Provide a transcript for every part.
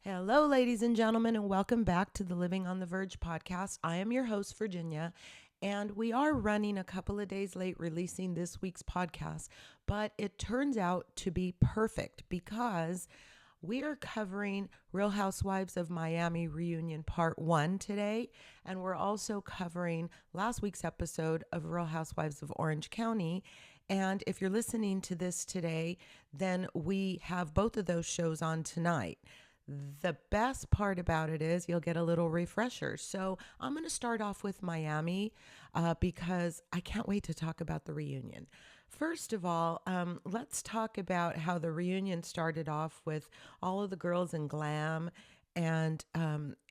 Hello, ladies and gentlemen, and welcome back to the Living on the Verge podcast. I am your host, Virginia, and we are running a couple of days late releasing this week's podcast, but it turns out to be perfect because we are covering Real Housewives of Miami Reunion Part 1 today, and we're also covering last week's episode of Real Housewives of Orange County. And if you're listening to this today, then we have both of those shows on tonight. The best part about it is you'll get a little refresher. So I'm going to start off with Miami because I can't wait to talk about the reunion. First of all, let's talk about how the reunion started off with all of the girls in glam, and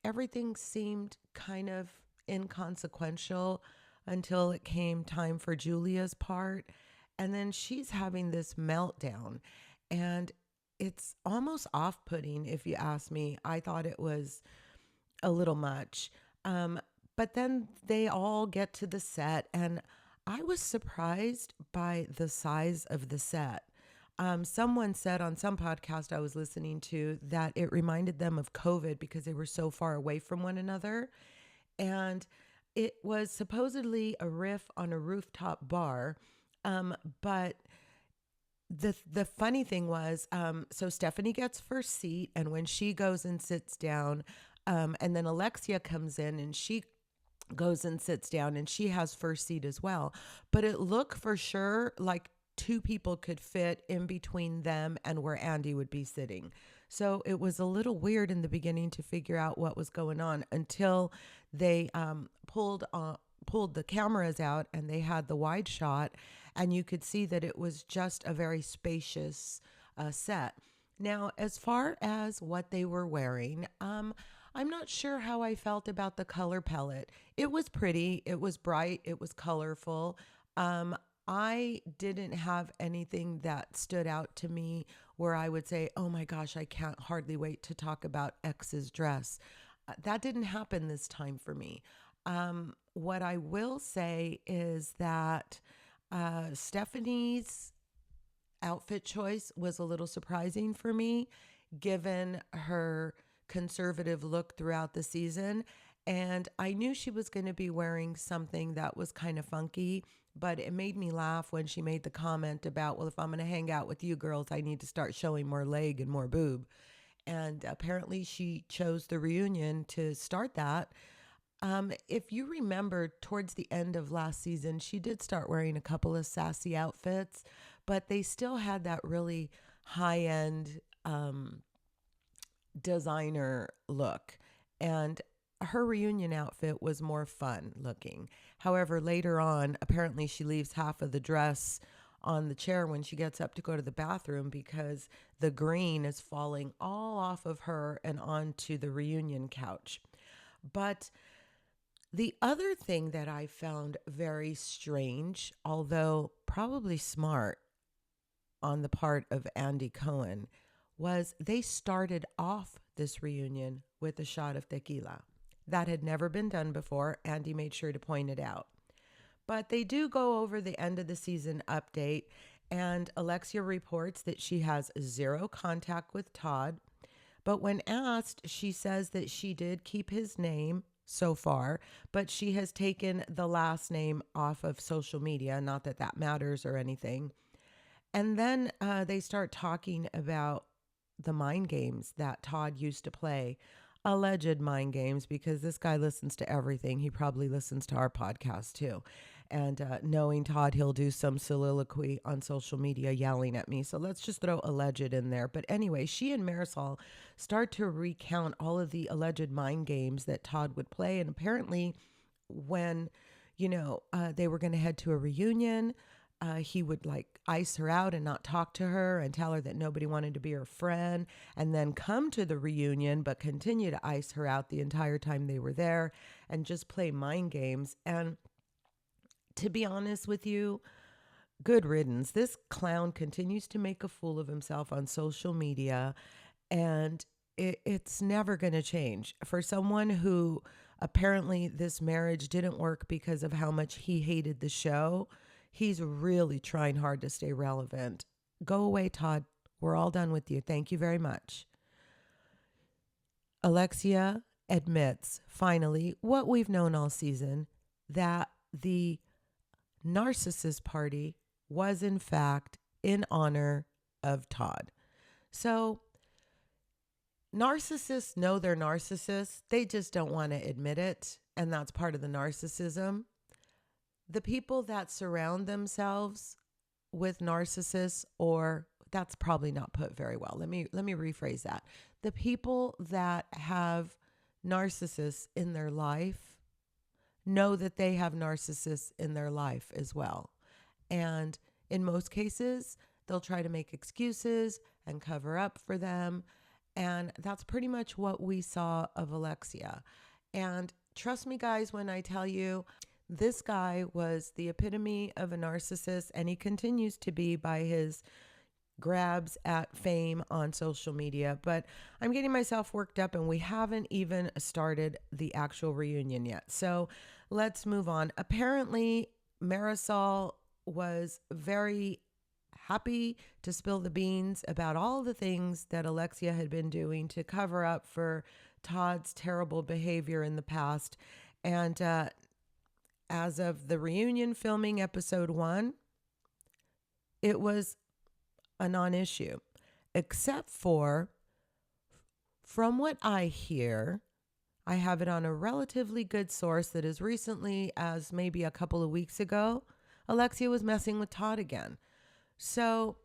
everything seemed kind of inconsequential until it came time for Julia's part. And then she's having this meltdown. And it's almost off-putting, if you ask me. I thought it was a little much. But then they all get to the set, and I was surprised by the size of the set. Someone said on some podcast I was listening to that it reminded them of COVID because they were so far away from one another. And it was supposedly a riff on a rooftop bar, but the funny thing was, so Stephanie gets first seat, and when she goes and sits down, and then Alexia comes in and she goes and sits down and she has first seat as well. But it looked for sure like two people could fit in between them and where Andy would be sitting. So it was a little weird in the beginning to figure out what was going on until they pulled the cameras out and they had the wide shot, and you could see that it was just a very spacious set. Now, as far as what they were wearing, I'm not sure how I felt about the color palette. It was pretty, it was bright, it was colorful. I didn't have anything that stood out to me where I would say, oh my gosh, I can't hardly wait to talk about X's dress. That didn't happen this time for me. What I will say is that Stephanie's outfit choice was a little surprising for me, given her conservative look throughout the season. And I knew she was going to be wearing something that was kind of funky, but it made me laugh when she made the comment about, well, if I'm going to hang out with you girls, I need to start showing more leg and more boob. And apparently she chose the reunion to start that. If you remember, towards the end of last season, she did start wearing a couple of sassy outfits, but they still had that really high-end designer look. And her reunion outfit was more fun looking. However, later on, apparently she leaves half of the dress on the chair when she gets up to go to the bathroom because the green is falling all off of her and onto the reunion couch. But the other thing that I found very strange, although probably smart on the part of Andy Cohen, was they started off this reunion with a shot of tequila. That had never been done before. Andy made sure to point it out. But they do go over the end of the season update, and Alexia reports that she has zero contact with Todd. But when asked, she says that she did keep his name so far, but she has taken the last name off of social media. Not that that matters or anything. And then they start talking about the mind games that Todd used to play. Alleged mind games, because this guy listens to everything. He probably listens to our podcast too. And knowing Todd, he'll do some soliloquy on social media yelling at me. So let's just throw alleged in there. But anyway, she and Marisol start to recount all of the alleged mind games that Todd would play. And apparently when, they were going to head to a reunion, he would like ice her out and not talk to her and tell her that nobody wanted to be her friend, and then come to the reunion but continue to ice her out the entire time they were there and just play mind games. And to be honest with you, good riddance. This clown continues to make a fool of himself on social media, and it's never going to change. For someone who apparently this marriage didn't work because of how much he hated the show, he's really trying hard to stay relevant. Go away, Todd. We're all done with you. Thank you very much. Alexia admits, finally, what we've known all season, that the narcissist party was, in fact, in honor of Todd. So, narcissists know they're narcissists. They just don't want to admit it. And that's part of the narcissism. The people that surround themselves with narcissists, or that's probably not put very well. Let me rephrase that. The people that have narcissists in their life know that they have narcissists in their life as well. And in most cases, they'll try to make excuses and cover up for them. And that's pretty much what we saw of Alexia. And trust me, guys, when I tell you, this guy was the epitome of a narcissist, and he continues to be by his grabs at fame on social media. But I'm getting myself worked up, and we haven't even started the actual reunion yet. So let's move on. Apparently, Marisol was very happy to spill the beans about all the things that Alexia had been doing to cover up for Todd's terrible behavior in the past. And as of the reunion filming episode 1, it was a non-issue, except for, from what I hear, I have it on a relatively good source that as recently as maybe a couple of weeks ago, Alexia was messing with Todd again. So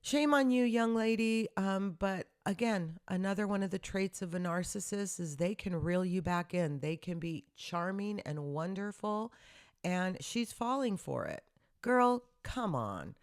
shame on you, young lady. But again, another one of the traits of a narcissist is they can reel you back in. They can be charming and wonderful, and she's falling for it. Girl, come on.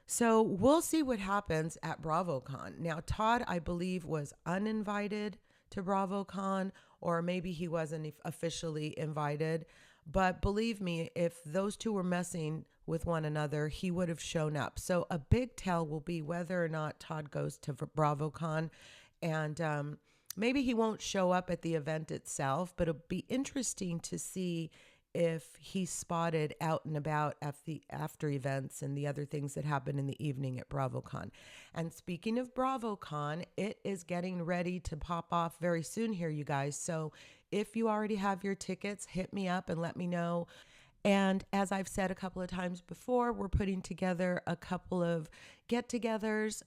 So we'll see what happens at BravoCon. Now, Todd, I believe, was uninvited to BravoCon, or maybe he wasn't officially invited. But believe me, if those two were messing with one another, he would have shown up. So a big tell will be whether or not Todd goes to BravoCon. And maybe he won't show up at the event itself, but it'll be interesting to see if he's spotted out and about at the after events and the other things that happen in the evening at BravoCon. And speaking of BravoCon, it is getting ready to pop off very soon here, you guys. So if you already have your tickets, hit me up and let me know. And as I've said a couple of times before, we're putting together a couple of get-togethers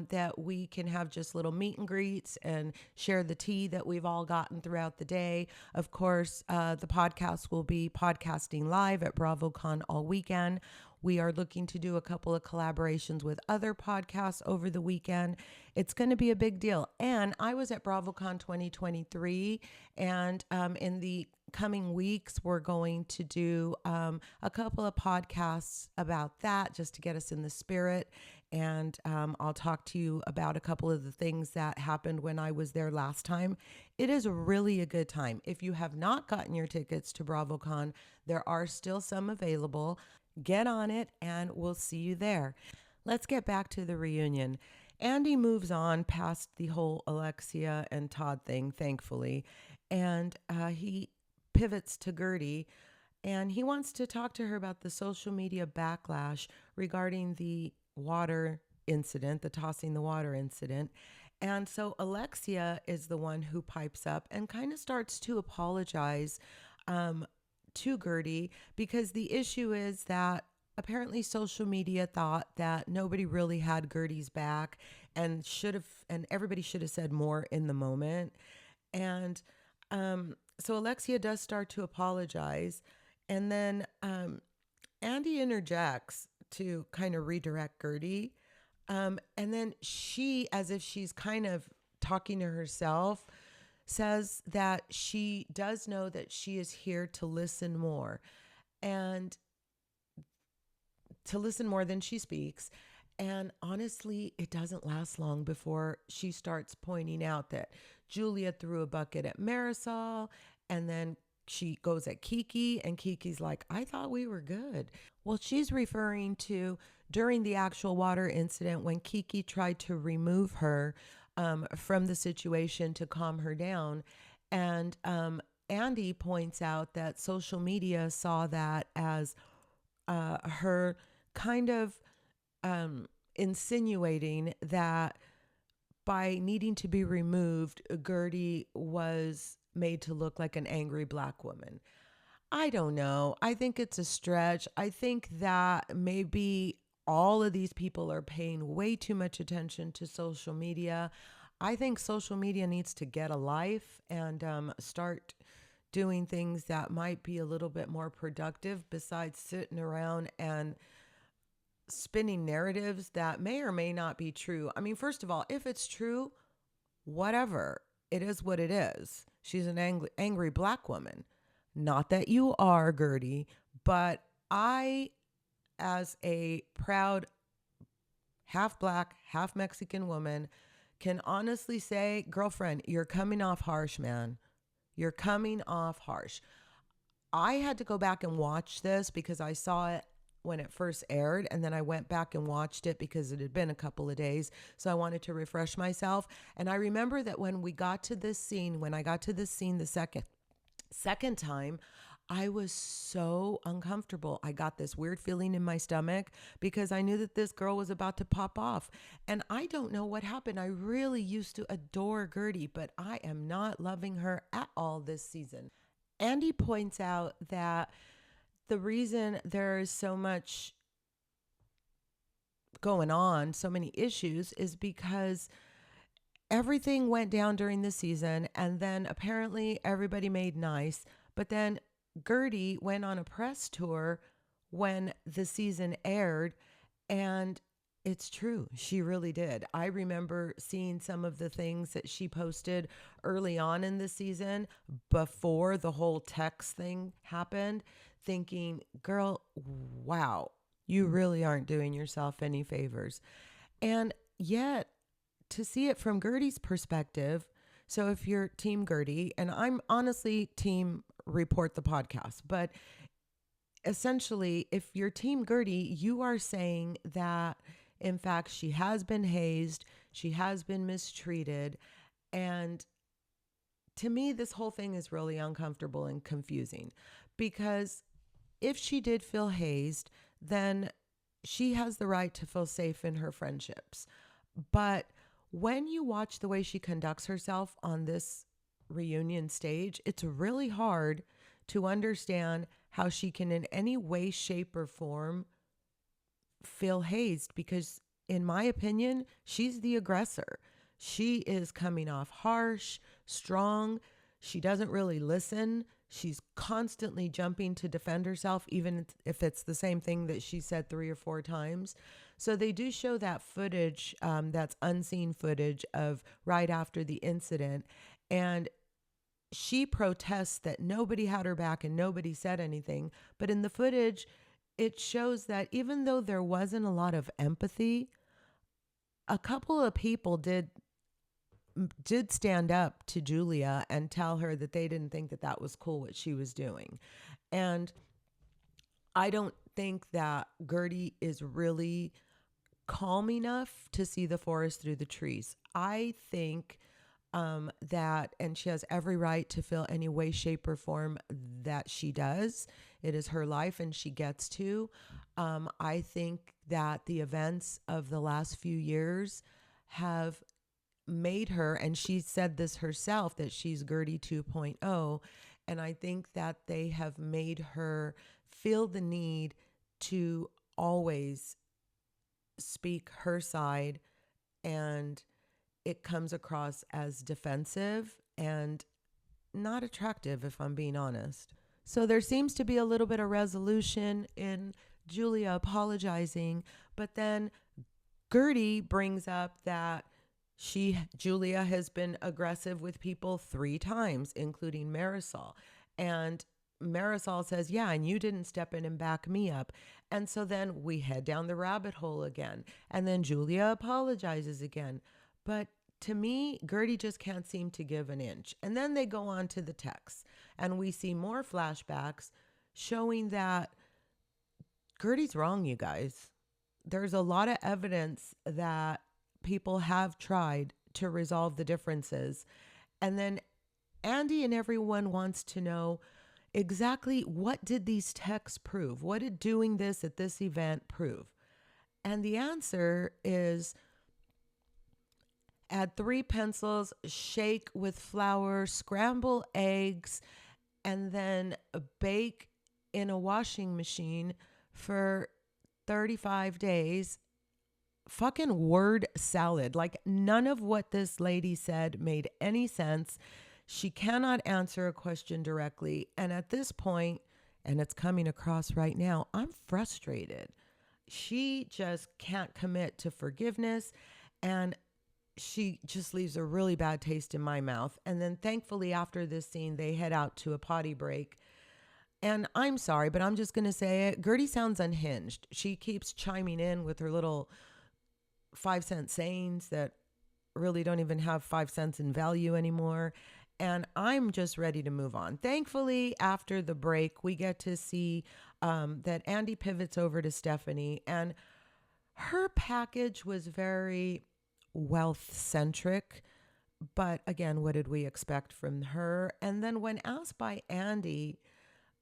that we can have just little meet and greets and share the tea that we've all gotten throughout the day. Of course, the podcast will be podcasting live at BravoCon all weekend. We are looking to do a couple of collaborations with other podcasts over the weekend. It's going to be a big deal. And I was at BravoCon 2023, and in the coming weeks, we're going to do a couple of podcasts about that just to get us in the spirit. And I'll talk to you about a couple of the things that happened when I was there last time. It is really a good time. If you have not gotten your tickets to BravoCon, there are still some available. Get on it, and we'll see you there. Let's get back to the reunion. Andy moves on past the whole Alexia and Todd thing, thankfully, and he pivots to Guerdy, and he wants to talk to her about the social media backlash regarding the water incident, the tossing the water incident. And so Alexia is the one who pipes up and kind of starts to apologize to Guerdy, because the issue is that apparently social media thought that nobody really had Guerdy's back and everybody should have said more in the moment. And so Alexia does start to apologize, and then Andy interjects to kind of redirect Guerdy. And then she, as if she's kind of talking to herself, says that she does know that she is here to listen more, and to listen more than she speaks. And honestly, it doesn't last long before she starts pointing out that Julia threw a bucket at Marisol, and then she goes at Kiki, and Kiki's like, I thought we were good. Well, she's referring to during the actual water incident when Kiki tried to remove her from the situation to calm her down. And Andy points out that social media saw that as her kind of insinuating that by needing to be removed, Guerdy was made to look like an angry black woman. I don't know. I think it's a stretch. I think that maybe all of these people are paying way too much attention to social media. I think social media needs to get a life and start doing things that might be a little bit more productive besides sitting around and spinning narratives that may or may not be true. I mean, first of all, if it's true, whatever. It is what it is. She's an angry black woman. Not that you are, Guerdy, but I, as a proud half black, half Mexican woman, can honestly say, girlfriend, you're coming off harsh, man. You're coming off harsh. I had to go back and watch this because I saw it when it first aired, and then I went back and watched it because it had been a couple of days, so I wanted to refresh myself. And I remember that when I got to this scene the second time, I was so uncomfortable. I got this weird feeling in my stomach because I knew that this girl was about to pop off. And I don't know what happened. I really used to adore Guerdy, but I am not loving her at all this season. Andy points out that the reason there is so much going on, so many issues, is because everything went down during the season, and then apparently everybody made nice. But then Guerdy went on a press tour when the season aired, and it's true. She really did. I remember seeing some of the things that she posted early on in the season before the whole text thing happened, thinking, girl, wow, you really aren't doing yourself any favors. And yet, to see it from Guerdy's perspective, so if you're Team Guerdy, and I'm honestly Team Report the Podcast, but essentially, if you're Team Guerdy, you are saying that, in fact, she has been hazed, she has been mistreated, and to me, this whole thing is really uncomfortable and confusing because if she did feel hazed, then she has the right to feel safe in her friendships. But when you watch the way she conducts herself on this reunion stage, it's really hard to understand how she can in any way, shape, or form feel hazed because, in my opinion, she's the aggressor. She is coming off harsh, strong. She doesn't really listen. She's constantly jumping to defend herself, even if it's the same thing that she said 3 or 4 times. So they do show that footage, that's unseen footage of right after the incident. And she protests that nobody had her back and nobody said anything. But in the footage, it shows that even though there wasn't a lot of empathy, a couple of people did stand up to Julia and tell her that they didn't think that that was cool what she was doing. And I don't think that Guerdy is really calm enough to see the forest through the trees. I think that, and she has every right to feel any way, shape, or form that she does. It is her life and she gets to. I think that the events of the last few years have made her, and she said this herself, that she's Guerdy 2.0. And I think that they have made her feel the need to always speak her side, and it comes across as defensive and not attractive, if I'm being honest. So there seems to be a little bit of resolution in Julia apologizing, but then Guerdy brings up that Julia has been aggressive with people 3 times, including Marisol. And Marisol says, yeah, and you didn't step in and back me up. And so then we head down the rabbit hole again. And then Julia apologizes again. But to me, Guerdy just can't seem to give an inch. And then they go on to the text, and we see more flashbacks showing that Guerdy's wrong, you guys. There's a lot of evidence that people have tried to resolve the differences. And then Andy and everyone wants to know exactly what did these texts prove? What did doing this at this event prove? And the answer is Add 3 pencils, shake with flour, scramble eggs, and then bake in a washing machine for 35 days. Fucking word salad. Like, none of what this lady said made any sense. She cannot answer a question directly. And at this point, and it's coming across right now, I'm frustrated. She just can't commit to forgiveness. And she just leaves a really bad taste in my mouth. And then thankfully, after this scene, they head out to a potty break. And I'm sorry, but I'm just going to say it. Guerdy sounds unhinged. She keeps chiming in with her little 5-cent sayings that really don't even have 5 cents in value anymore. And I'm just ready to move on. Thankfully, after the break, we get to see that Andy pivots over to Stephanie, and her package was very wealth centric. But again, what did we expect from her? And then when asked by Andy,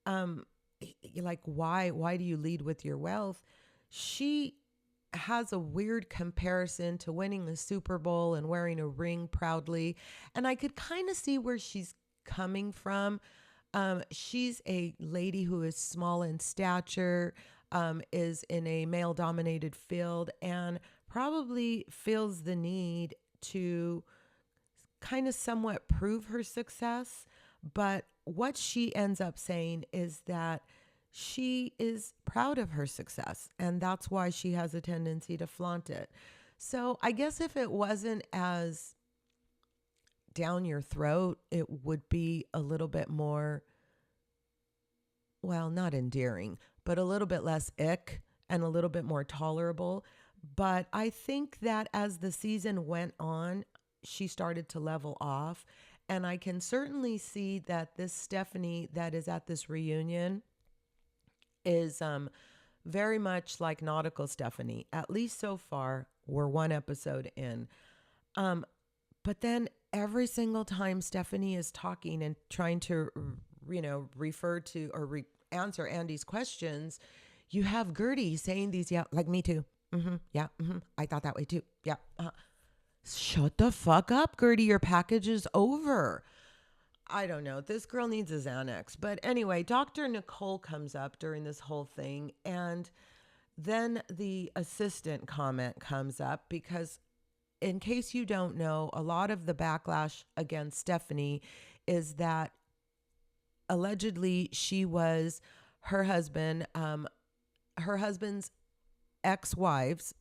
like, why do you lead with your wealth? She has a weird comparison to winning a Super Bowl and wearing a ring proudly. And I could kind of see where she's coming from. She's a lady who is small in stature, is in a male dominated field, and probably feels the need to kind of somewhat prove her success. But what she ends up saying is that she is proud of her success, and that's why she has a tendency to flaunt it. So I guess if it wasn't as down your throat, it would be a little bit more, well, not endearing, but a little bit less ick and a little bit more tolerable. But I think that as the season went on, she started to level off. And I can certainly see that this Stephanie that is at this reunion is very much like nautical Stephanie. At least so far, we're 1 episode in. But then every single time Stephanie is talking and trying to, refer to or answer Andy's questions, you have Guerdy saying these, yeah, like me too. Yeah, I thought that way too. Yeah. Shut the fuck up, Guerdy. Your package is over. I don't know. This girl needs a Xanax. But anyway, Dr. Nicole comes up during this whole thing. And then the assistant comment comes up because, in case you don't know, a lot of the backlash against Stephanie is that allegedly she was her husband's ex-wife's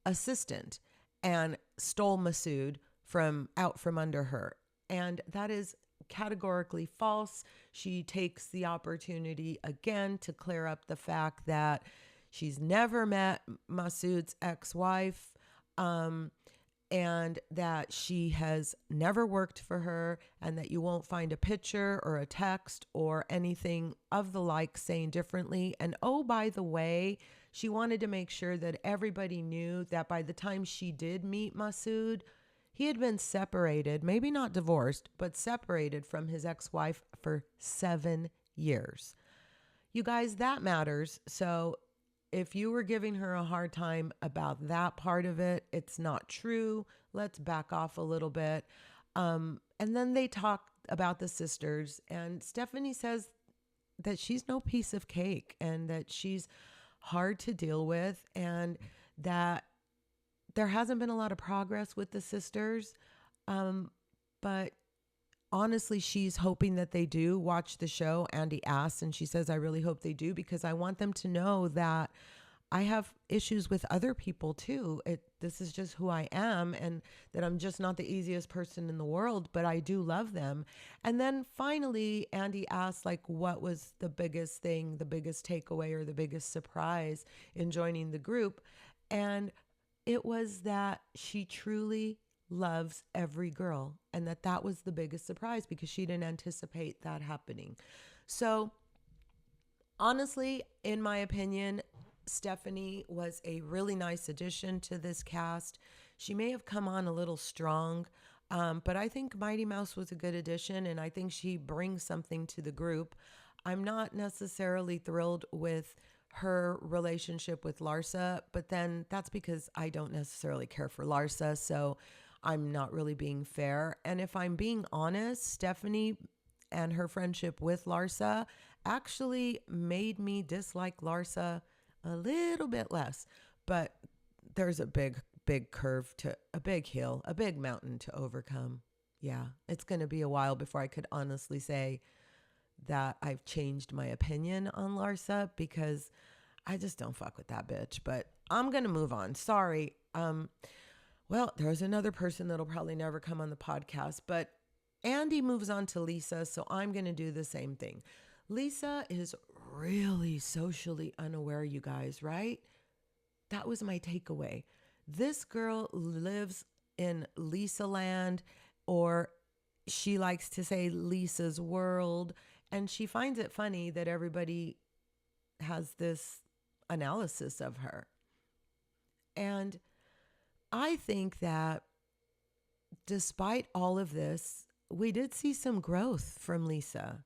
assistant and stole Masood from under her. And that is categorically false. She takes the opportunity again to clear up the fact that she's never met Masood's ex-wife, and that she has never worked for her, and that you won't find a picture or a text or anything of the like saying differently. And oh, by the way, she wanted to make sure that everybody knew that by the time she did meet Masood, he had been separated, maybe not divorced, but separated from his ex-wife for 7 years. You guys, that matters. So if you were giving her a hard time about that part of it, it's not true. Let's back off a little bit. And then they talk about the sisters, and Stephanie says that she's no piece of cake and that she's hard to deal with, and that there hasn't been a lot of progress with the sisters. But honestly, she's hoping that they do watch the show. Andy asks, and she says, I really hope they do, because I want them to know that I have issues with other people too. This is just who I am, and that I'm just not the easiest person in the world, but I do love them. And then finally, Andy asks, like, what was the biggest thing, the biggest takeaway, or the biggest surprise in joining the group? And it was that she truly loves every girl, and that was the biggest surprise, because she didn't anticipate that happening. So honestly, in my opinion, Stephanie was a really nice addition to this cast. She may have come on a little strong, but I think Mighty Mouse was a good addition, and I think she brings something to the group. I'm not necessarily thrilled with her relationship with Larsa, but then that's because I don't necessarily care for Larsa. So I'm not really being fair. And if I'm being honest, Stephanie and her friendship with Larsa actually made me dislike Larsa a little bit less. But there's a big curve to a big hill, a big mountain to overcome. Yeah, it's going to be a while before I could honestly say that I've changed my opinion on Larsa, because I just don't fuck with that bitch. But I'm going to move on. Sorry. Well, there's another person that'll probably never come on the podcast, but Andy moves on to Lisa, so I'm going to do the same thing. Lisa is really socially unaware, you guys, right? That was my takeaway. This girl lives in Lisa land, or she likes to say Lisa's world, and she finds it funny that everybody has this analysis of her. And I think that despite all of this, we did see some growth from Lisa.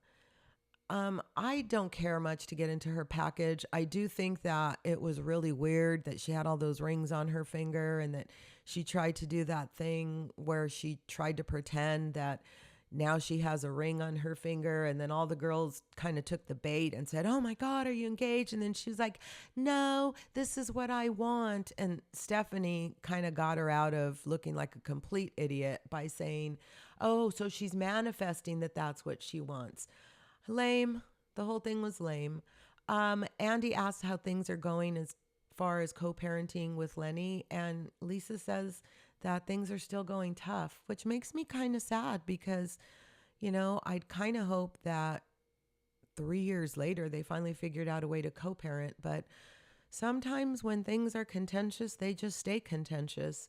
I don't care much to get into her package. I do think that it was really weird that she had all those rings on her finger, and that she tried to do that thing where she tried to pretend that now she has a ring on her finger, and then all the girls kind of took the bait and said, "Oh my God, are you engaged?" And then she was like, "No, this is what I want." And Stephanie kind of got her out of looking like a complete idiot by saying, "Oh, so she's manifesting that that's what she wants." Lame. The whole thing was lame. Andy asked how things are going as far as co-parenting with Lenny, and Lisa says that things are still going tough, which makes me kind of sad, because, I'd kind of hope that 3 years later they finally figured out a way to co-parent. But sometimes when things are contentious, they just stay contentious.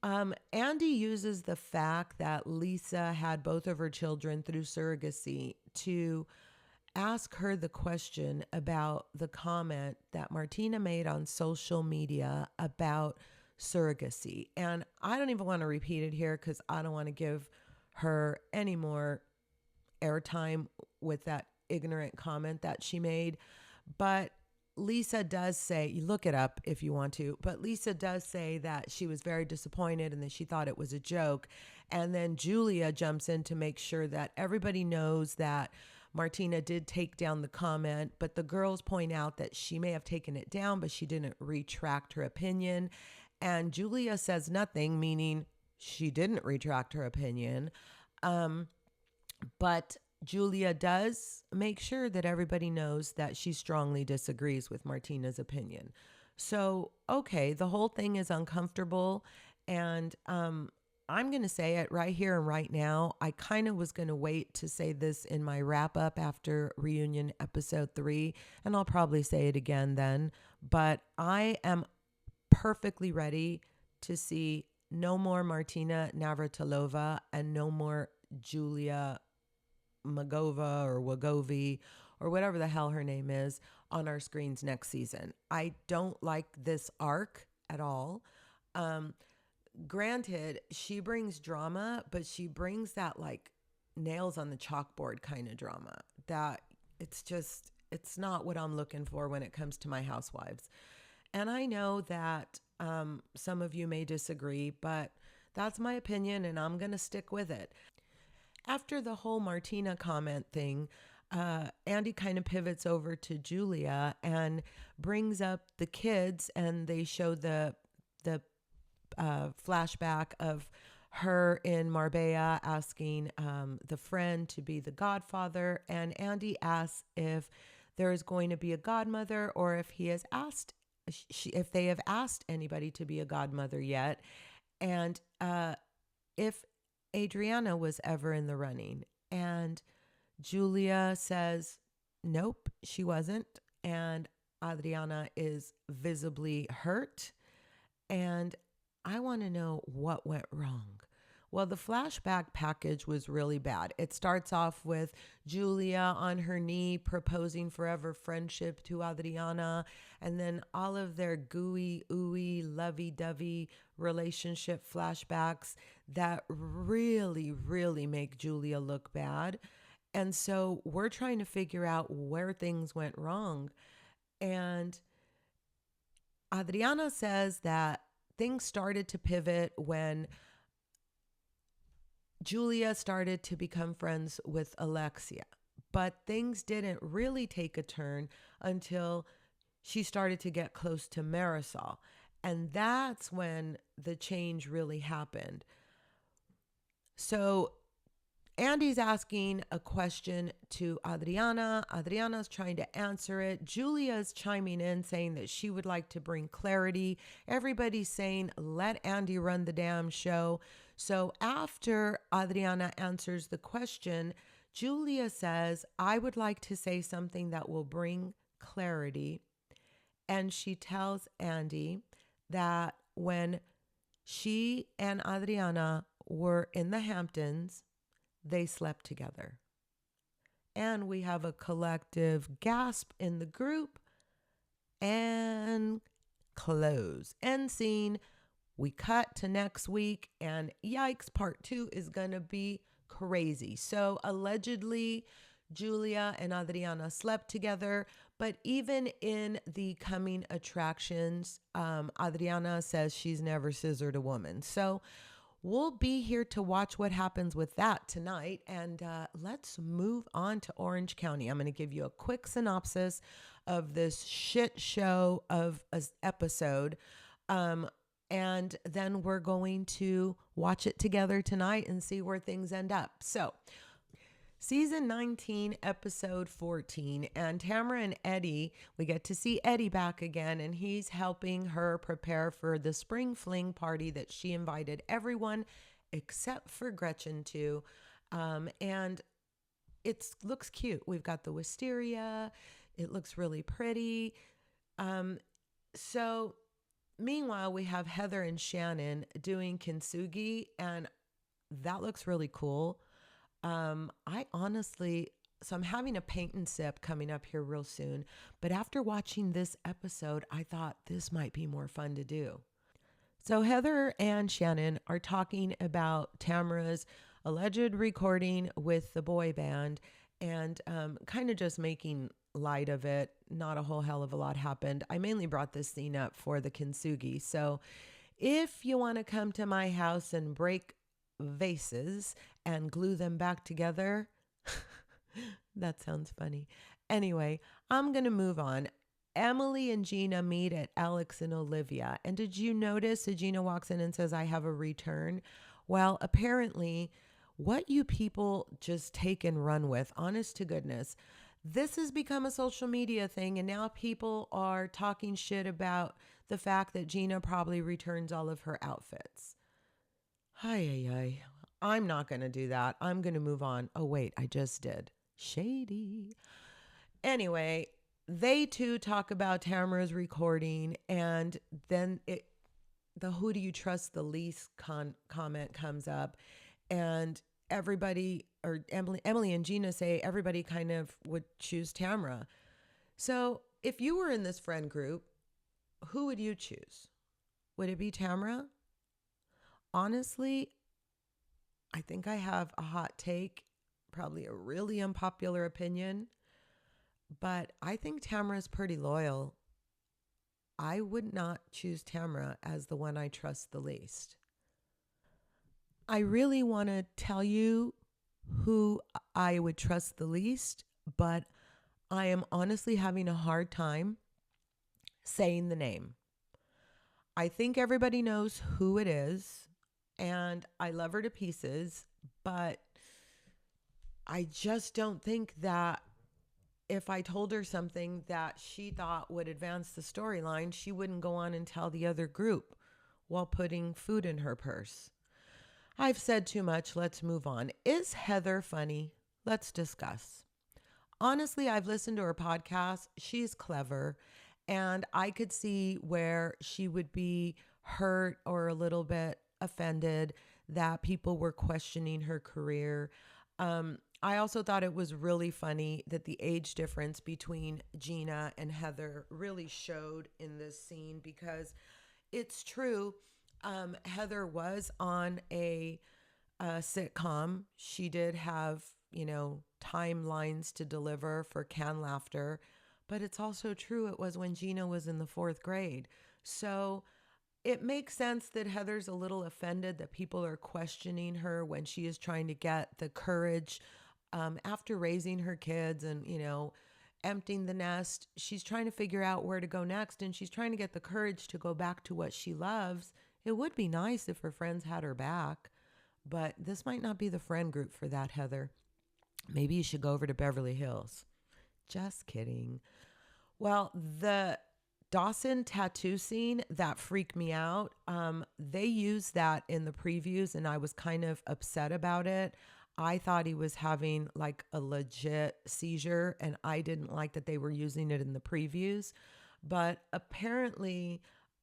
Andy uses the fact that Lisa had both of her children through surrogacy to ask her the question about the comment that Martina made on social media about surrogacy. And I don't even want to repeat it here, because I don't want to give her any more airtime with that ignorant comment that she made. But Lisa does say, you look it up if you want to, but Lisa does say that she was very disappointed and that she thought it was a joke. And then Julia jumps in to make sure that everybody knows that Martina did take down the comment, but the girls point out that she may have taken it down, but she didn't retract her opinion. And Julia says nothing, meaning she didn't retract her opinion. But Julia does make sure that everybody knows that she strongly disagrees with Martina's opinion. So, okay, the whole thing is uncomfortable. And I'm going to say it right here and right now. I kind of was going to wait to say this in my wrap up after Reunion episode 3, and I'll probably say it again then. But I am perfectly ready to see no more Martina Navratilova and no more Julia Magova or Wagovi or whatever the hell her name is on our screens next season. I don't like this arc at all. Granted, she brings drama, but she brings that like nails on the chalkboard kind of drama that it's not what I'm looking for when it comes to my housewives. And I know that some of you may disagree, but that's my opinion and I'm going to stick with it. After the whole Martina comment thing, Andy kind of pivots over to Julia and brings up the kids, and they show the flashback of her in Marbella asking the friend to be the godfather, and Andy asks if there is going to be a godmother or if he has asked if they have asked anybody to be a godmother yet, and if Adriana was ever in the running. And Julia says, nope, she wasn't. And Adriana is visibly hurt. And I want to know what went wrong. Well, the flashback package was really bad. It starts off with Julia on her knee proposing forever friendship to Adriana, and then all of their gooey, ooey, lovey-dovey relationship flashbacks that really, really make Julia look bad. And so we're trying to figure out where things went wrong. And Adriana says that things started to pivot when Julia started to become friends with Alexia, but things didn't really take a turn until she started to get close to Marisol. And that's when the change really happened. So Andy's asking a question to Adriana. Adriana's trying to answer it. Julia's chiming in saying that she would like to bring clarity. Everybody's saying, let Andy run the damn show. So after Adriana answers the question, Julia says, I would like to say something that will bring clarity. And she tells Andy that when she and Adriana were in the Hamptons, they slept together. And we have a collective gasp in the group and close. End scene. We cut to next week, and yikes, part 2 is going to be crazy. So allegedly, Julia and Adriana slept together, but even in the coming attractions, Adriana says she's never scissored a woman. So we'll be here to watch what happens with that tonight. And let's move on to Orange County. I'm going to give you a quick synopsis of this shit show of an episode. And then we're going to watch it together tonight and see where things end up. So, Season 19, Episode 14, and Tamra and Eddie, we get to see Eddie back again, and he's helping her prepare for the spring fling party that she invited everyone except for Gretchen to. And it looks cute. We've got the wisteria. It looks really pretty. So meanwhile, we have Heather and Shannon doing Kinsugi, and that looks really cool. I honestly, so I'm having a paint and sip coming up here real soon, but after watching this episode, I thought this might be more fun to do. So Heather and Shannon are talking about Tamra's alleged recording with the boy band and kind of just making light of it. Not a whole hell of a lot happened. I mainly brought this scene up for the Kinsugi. So if you want to come to my house and break vases and glue them back together. That sounds funny. Anyway, I'm going to move on. Emily and Gina meet at Alex and Olivia. And did you notice that Gina walks in and says, I have a return? Well, apparently, what you people just take and run with, honest to goodness, this has become a social media thing. And now people are talking shit about the fact that Gina probably returns all of her outfits. Hi. I'm not going to do that. I'm going to move on. Oh, wait, I just did. Shady. Anyway, they too talk about Tamra's recording, and then the who do you trust the least comment comes up, and everybody, or Emily and Gina say everybody kind of would choose Tamra. So if you were in this friend group, who would you choose? Would it be Tamra? Honestly, I think I have a hot take, probably a really unpopular opinion, but I think Tamra is pretty loyal. I would not choose Tamra as the one I trust the least. I really want to tell you who I would trust the least, but I am honestly having a hard time saying the name. I think everybody knows who it is, and I love her to pieces, but I just don't think that if I told her something that she thought would advance the storyline, she wouldn't go on and tell the other group while putting food in her purse. I've said too much. Let's move on. Is Heather funny? Let's discuss. Honestly, I've listened to her podcast. She's clever, and I could see where she would be hurt or a little bit offended that people were questioning her career. I also thought it was really funny that the age difference between Gina and Heather really showed in this scene, because it's true. Heather was on a sitcom. She did have, timelines to deliver for canned laughter, but it's also true it was when Gina was in the 4th grade. So it makes sense that Heather's a little offended that people are questioning her when she is trying to get the courage after raising her kids and, emptying the nest. She's trying to figure out where to go next, and she's trying to get the courage to go back to what she loves. It would be nice if her friends had her back, but this might not be the friend group for that, Heather. Maybe you should go over to Beverly Hills. Just kidding. Well, the Dawson tattoo scene, that freaked me out. They used that in the previews, and I was kind of upset about it. I thought he was having like a legit seizure, and I didn't like that they were using it in the previews. But apparently,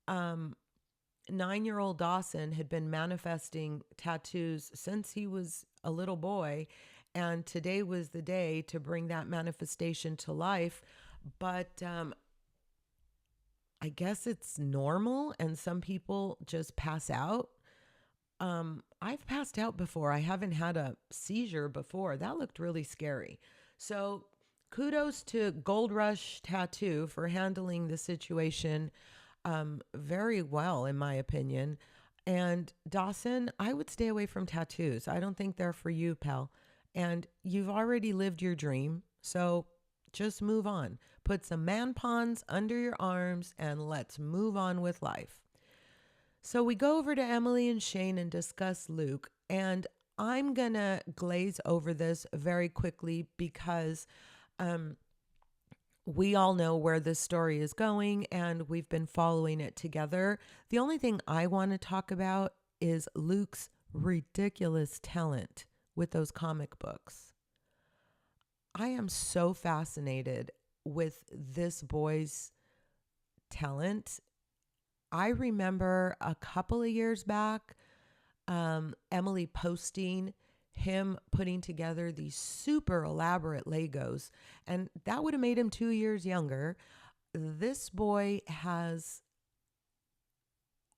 9-year-old Dawson had been manifesting tattoos since he was a little boy, and today was the day to bring that manifestation to life. But I guess it's normal, and some people just pass out. I've passed out before. I haven't had a seizure before. That looked really scary. So kudos to Gold Rush Tattoo for handling the situation very well, in my opinion. And Dawson, I would stay away from tattoos. I don't think they're for you, pal. And you've already lived your dream. So just move on. Put some man pawns under your arms and let's move on with life. So we go over to Emily and Shane and discuss Luke. And I'm going to glaze over this very quickly because we all know where this story is going and we've been following it together. The only thing I want to talk about is Luke's ridiculous talent with those comic books. I am so fascinated with this boy's talent. I remember a couple of years back, Emily posting him putting together these super elaborate Legos, and that would have made him 2 years younger. This boy has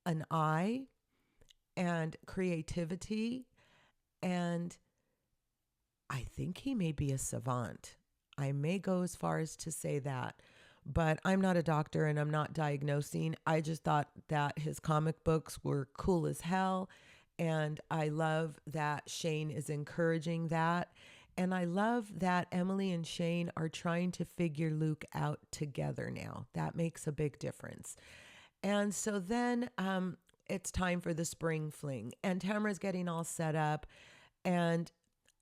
an eye and creativity, and I think he may be a savant. I may go as far as to say that, but I'm not a doctor and I'm not diagnosing. I just thought that his comic books were cool as hell. And I love that Shane is encouraging that. And I love that Emily and Shane are trying to figure Luke out together now. That makes a big difference. And so then it's time for the spring fling. And Tamra's getting all set up. And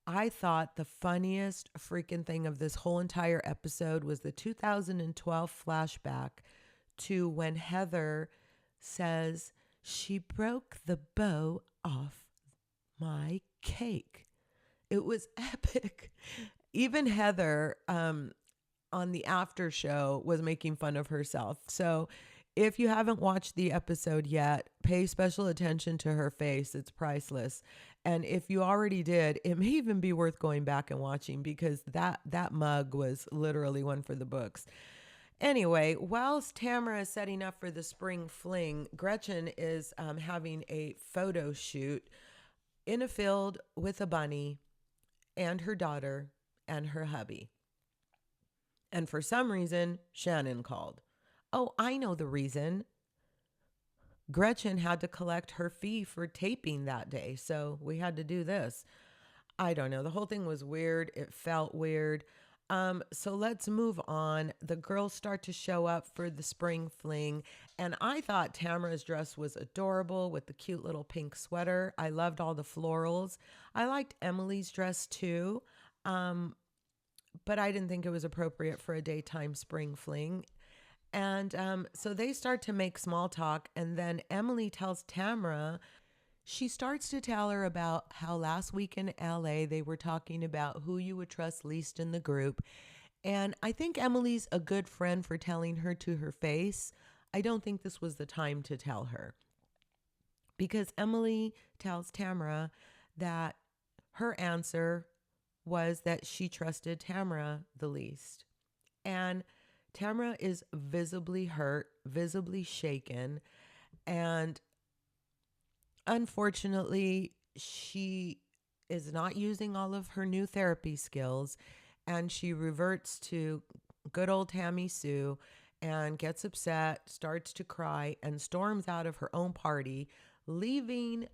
I thought the funniest freaking thing of this whole entire episode was the 2012 flashback to when Heather says she broke the bow off my cake. It was epic. Even Heather on the after show was making fun of herself. So if you haven't watched the episode yet, pay special attention to her face. It's priceless. And if you already did, it may even be worth going back and watching because that mug was literally one for the books. Anyway, whilst Tamra is setting up for the spring fling, Gretchen is having a photo shoot in a field with a bunny and her daughter and her hubby. And for some reason, Shannon called. Oh, I know the reason. Gretchen had to collect her fee for taping that day, so we had to do this. I don't know. The whole thing was weird. It felt weird. So let's move on. The girls start to show up for the spring fling, and I thought Tamra's dress was adorable with the cute little pink sweater. I loved all the florals. I liked Emily's dress too, but I didn't think it was appropriate for a daytime spring fling. And so they start to make small talk, and then Emily tells Tamra, she starts to tell her about how last week in LA they were talking about who you would trust least in the group. And I think Emily's a good friend for telling her to her face. I don't think this was the time to tell her. Because Emily tells Tamra that her answer was that she trusted Tamra the least. And Tamra is visibly hurt, visibly shaken, and unfortunately, she is not using all of her new therapy skills, and she reverts to good old Tammy Sue, and gets upset, starts to cry, and storms out of her own party, leaving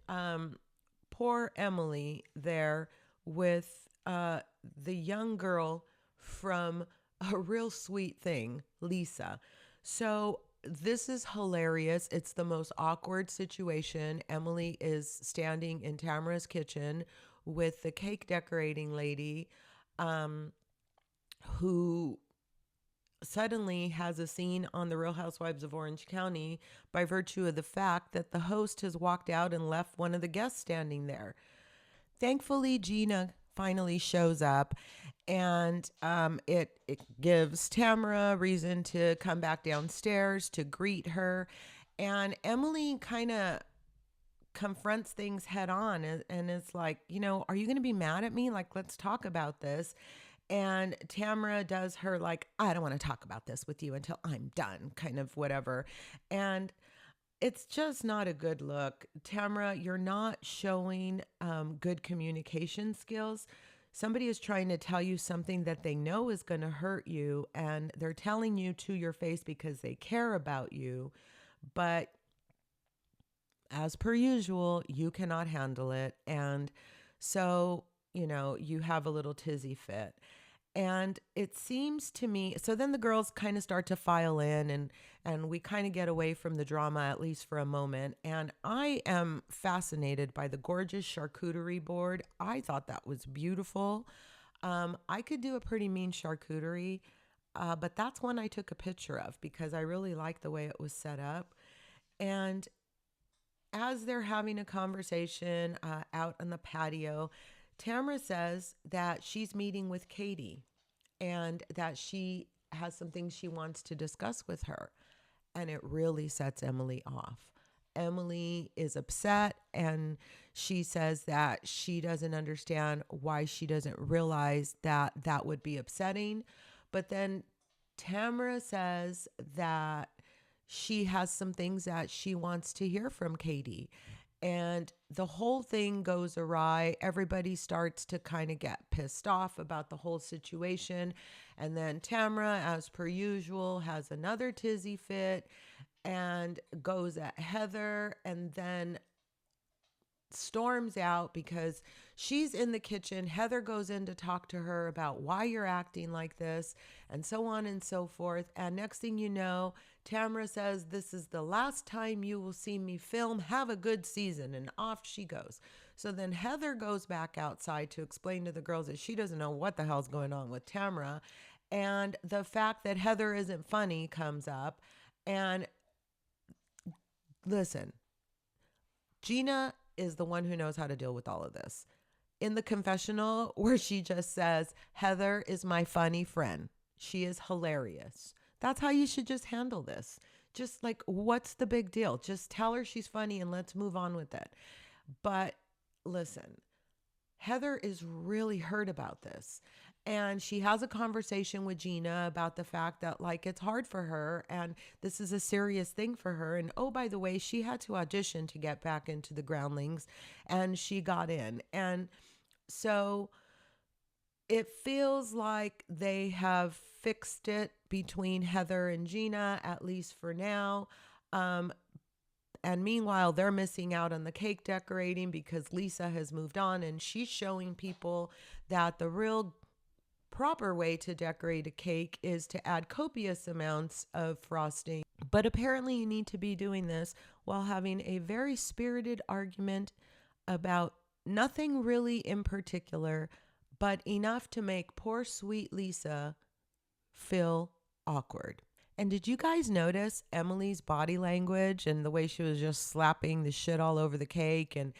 poor Emily there with the young girl from A Real Sweet Thing, Lisa. So this is hilarious. It's the most awkward situation. Emily is standing in Tamra's kitchen with the cake decorating lady, who suddenly has a scene on The Real Housewives of Orange County by virtue of the fact that the host has walked out and left one of the guests standing there. Thankfully, Gina finally shows up, and it gives Tamra reason to come back downstairs to greet her. And Emily kind of confronts things head on, and it's like, are you going to be mad at me? Like, let's talk about this. And Tamra does her like, I don't want to talk about this with you until I'm done, kind of whatever. And it's just not a good look. Tamra, you're not showing good communication skills. Somebody is trying to tell you something that they know is going to hurt you, and they're telling you to your face because they care about you. But as per usual, you cannot handle it. And so, you have a little tizzy fit. And it seems to me, so then the girls kind of start to file in, and we kind of get away from the drama, at least for a moment. And I am fascinated by the gorgeous charcuterie board. I thought that was beautiful. I could do a pretty mean charcuterie, but that's one I took a picture of because I really liked the way it was set up. And as they're having a conversation out on the patio, Tamra says that she's meeting with Katie and that she has some things she wants to discuss with her. And it really sets Emily off. Emily is upset, and she says that she doesn't understand why she doesn't realize that that would be upsetting. But then Tamra says that she has some things that she wants to hear from Katie. And the whole thing goes awry. Everybody starts to kind of get pissed off about the whole situation. And then Tamra, as per usual, has another tizzy fit and goes at Heather, and then storms out because she's in the kitchen. Heather goes in to talk to her about why you're acting like this, and so on and so forth. And next thing you know, Tamra says, this is the last time you will see me film. Have a good season. And off she goes. So then Heather goes back outside to explain to the girls that she doesn't know what the hell's going on with Tamra. And the fact that Heather isn't funny comes up. And listen, Gina is the one who knows how to deal with all of this. In the confessional where she just says, Heather is my funny friend. She is hilarious. That's how you should just handle this. Just like, what's the big deal? Just tell her she's funny and let's move on with it. But listen, Heather is really hurt about this. And she has a conversation with Gina about the fact that, like, it's hard for her and this is a serious thing for her. And oh, by the way, she had to audition to get back into the Groundlings, and she got in. And so it feels like they have fixed it between Heather and Gina, at least for now. And meanwhile, they're missing out on the cake decorating because Lisa has moved on, and she's showing people that the real proper way to decorate a cake is to add copious amounts of frosting. But apparently you need to be doing this while having a very spirited argument about nothing really in particular, but enough to make poor sweet Lisa feel awkward. And did you guys notice Emily's body language and the way she was just slapping the shit all over the cake, and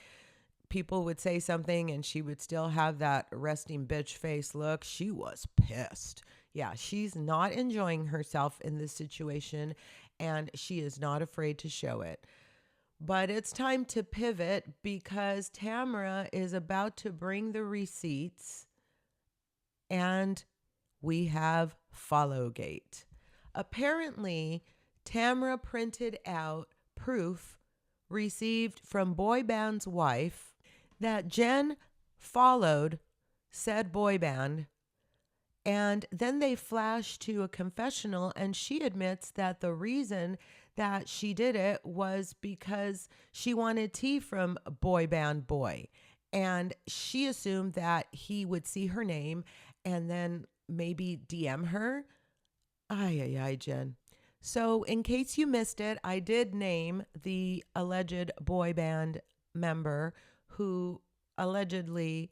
people would say something and she would still have that resting bitch face look? She was pissed. Yeah, she's not enjoying herself in this situation, and she is not afraid to show it. But it's time to pivot because Tamra is about to bring the receipts, and we have Followgate. Apparently, Tamra printed out proof received from boy band's wife that Jen followed said boy band, And then they flash to a confessional, and she admits that the reason that she did it was because she wanted tea from boy band boy. And she assumed that he would see her name and then maybe DM her. Ay, ay, ay, Jen. So, in case you missed it, I did name the alleged boy band member who allegedly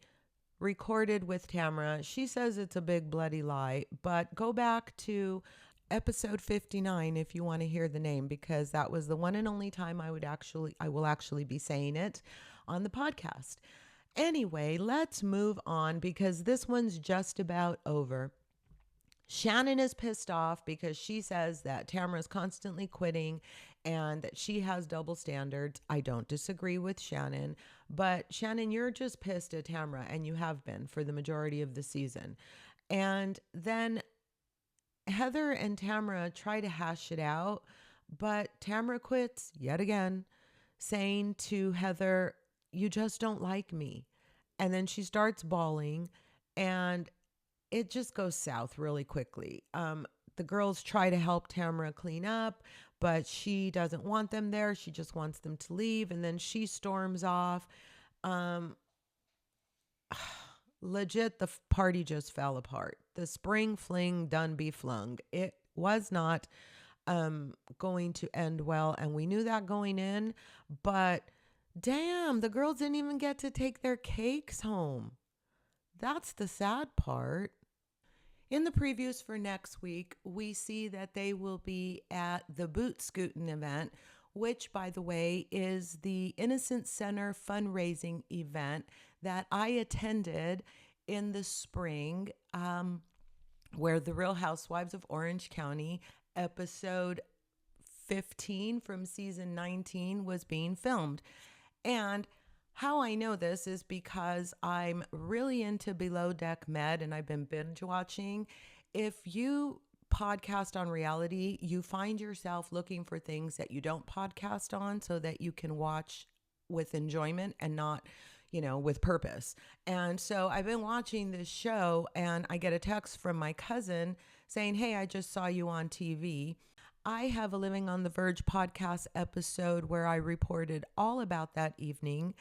recorded with Tamra. She says it's a big bloody lie, but go back to episode 59 if you want to hear the name, because that was the one and only time I will actually be saying it on the podcast. Anyway, let's move on because this one's just about over. Shannon is pissed off because she says that Tamra is constantly quitting and that she has double standards. I don't disagree with Shannon, but Shannon, you're just pissed at Tamra, and you have been for the majority of the season. And then Heather and Tamra try to hash it out, but Tamra quits yet again, saying to Heather, "You just don't like me." And then she starts bawling, and it just goes south really quickly. The girls try to help Tamra clean up, but she doesn't want them there. She just wants them to leave. And then she storms off. Legit, the party just fell apart. The spring fling done be flung. It was not going to end well. And we knew that going in. But damn, the girls didn't even get to take their cakes home. That's the sad part. In the previews for next week, we see that they will be at the Boot Scootin' event, which, by the way, is the Innocence Center fundraising event that I attended in the spring, where the Real Housewives of Orange County episode 15 from season 19 was being filmed. And how I know this is because I'm really into Below Deck Med and I've been binge watching. If you podcast on reality, you find yourself looking for things that you don't podcast on so that you can watch with enjoyment and not, with purpose. And so I've been watching this show and I get a text from my cousin saying, "Hey, I just saw you on TV." I have a Living on the Verge podcast episode where I reported all about that evening.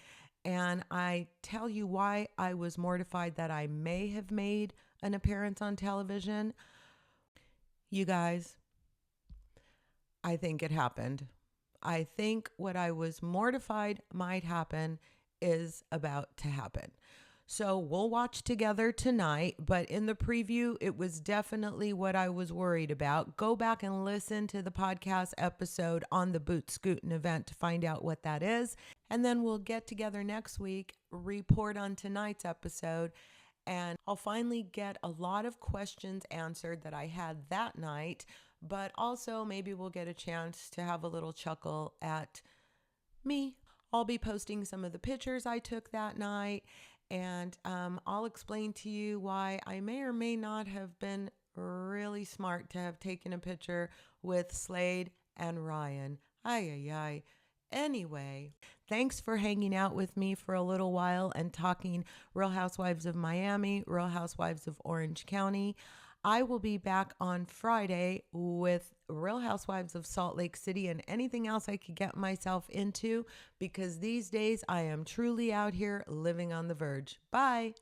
And I tell you why I was mortified that I may have made an appearance on television. You guys, I think it happened. I think what I was mortified might happen is about to happen. So we'll watch together tonight, but in the preview, it was definitely what I was worried about. Go back and listen to the podcast episode on the Boot Scootin' event to find out what that is. And then we'll get together next week, report on tonight's episode, and I'll finally get a lot of questions answered that I had that night, but also maybe we'll get a chance to have a little chuckle at me. I'll be posting some of the pictures I took that night. And I'll explain to you why I may or may not have been really smart to have taken a picture with Slade and Ryan. Ay, ay, ay. Anyway, thanks for hanging out with me for a little while and talking Real Housewives of Miami, Real Housewives of Orange County. I will be back on Friday with Real Housewives of Salt Lake City and anything else I could get myself into, because these days I am truly out here living on the verge. Bye.